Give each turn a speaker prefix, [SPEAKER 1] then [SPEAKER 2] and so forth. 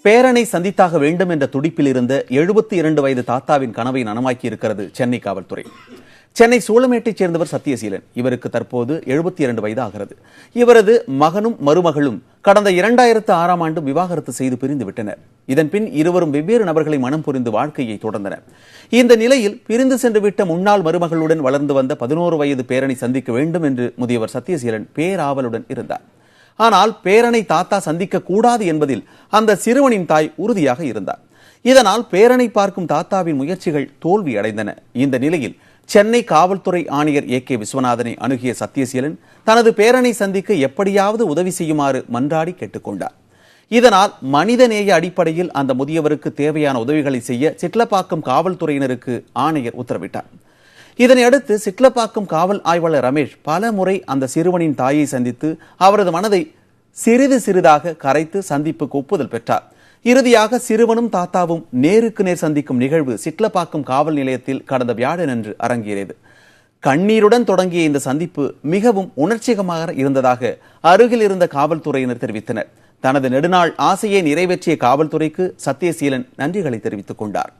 [SPEAKER 1] பேரனை சந்தித்தாக வேண்டும் என்ற துடிப்பில் இருந்த 72 வயது தாத்தாவின் கனவை நனமாக்கி இருக்கிறது சென்னை காவல்துறை. சென்னை சூளமேட்டைச் சேர்ந்தவர் சத்தியசீலன். இவருக்கு தற்போது 72 வயது ஆகிறது. இவரது மகனும் மருமகளும் கடந்த 2006ஆம் ஆண்டு விவாகரத்து செய்து பிரிந்து விட்டனர். இதன் பின் இருவரும் வெவ்வேறு நபர்களை மனம் புரிந்து வாழ்க்கையை தொடர்ந்தனர். இந்த நிலையில் பிரிந்து சென்று விட்ட முன்னாள் மருமகளுடன் வளர்ந்து வந்த 11 வயது பேரனை சந்திக்க வேண்டும் என்று முதியவர் சத்தியசீலன் பேராவலுடன் இருந்தார். ஆனால் பேரனை தாத்தா சந்திக்க கூடாது என்பதில் அந்த சிறுவனின் தாய் உறுதியாக இருந்தார். இதனால் பேரனை பார்க்கும் தாத்தாவின் முயற்சிகள் தோல்வி அடைந்தன. இந்த நிலையில் சென்னை காவல்துறை ஆணையர் AK விஸ்வநாதனை அணுகிய சத்தியசீலன் தனது பேரனை சந்திக்க எப்படியாவது உதவி செய்யுமாறு மன்றாடி கேட்டுக்கொண்டார். இதனால் மனிதநேய அடிப்படையில் அந்த முதியவருக்கு தேவையான உதவிகளை செய்ய சிட்லப்பாக்கம் காவல்துறையினருக்கு ஆணையர் உத்தரவிட்டார். இதனையடுத்து சிட்லப்பாக்கம் காவல் ஆய்வாளர் ரமேஷ் பல முறை அந்த சிறுவனின் தாயை சந்தித்து அவரது மனதை சிறிது சிறிதாக கரைத்து சந்திப்புக்கு ஒப்புதல் பெற்றார். இறுதியாக சிறுவனும் தாத்தாவும் நேருக்கு நேர் சந்திக்கும் நிகழ்வு சிட்லப்பாக்கம் காவல் நிலையத்தில் கடந்த வியாழனன்று அரங்கேறியது. கண்ணீருடன் தொடங்கிய இந்த சந்திப்பு மிகவும் உணர்ச்சிகரமாக இருந்ததாக அருகில் இருந்த காவல்துறையினர் தெரிவித்தனர். தனது நெடுநாள் ஆசையை நிறைவேற்றிய காவல்துறைக்கு சத்தியசீலன் நன்றிகளை தெரிவித்துக் கொண்டார்.